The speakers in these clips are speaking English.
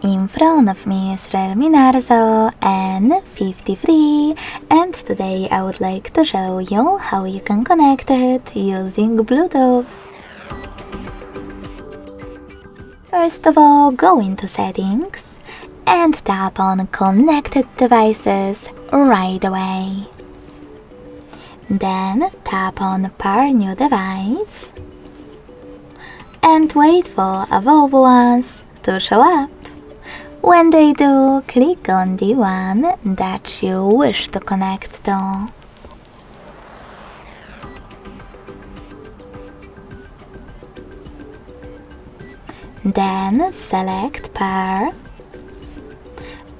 In front of me is Realme Narzo N53, and today I would like to show you how you can connect it using Bluetooth. First of all, go into settings and tap on connected devices right away. Then tap on pair new device and wait for above ones to show up. When they do, click on the one that you wish to connect to. Then select pair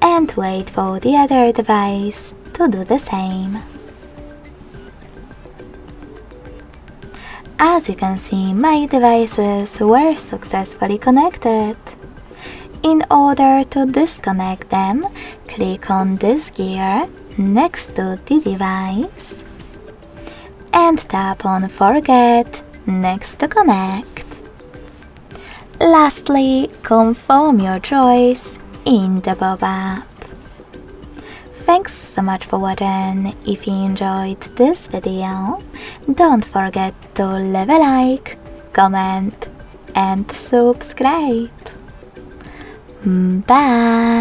and wait for the other device to do the same. As you can see, my devices were successfully connected. In order to disconnect them, click on this gear next to the device and tap on Forget next to Connect. Lastly, confirm your choice in the pop-up. Thanks so much for watching. If you enjoyed this video, don't forget to leave a like, comment and subscribe. Bye!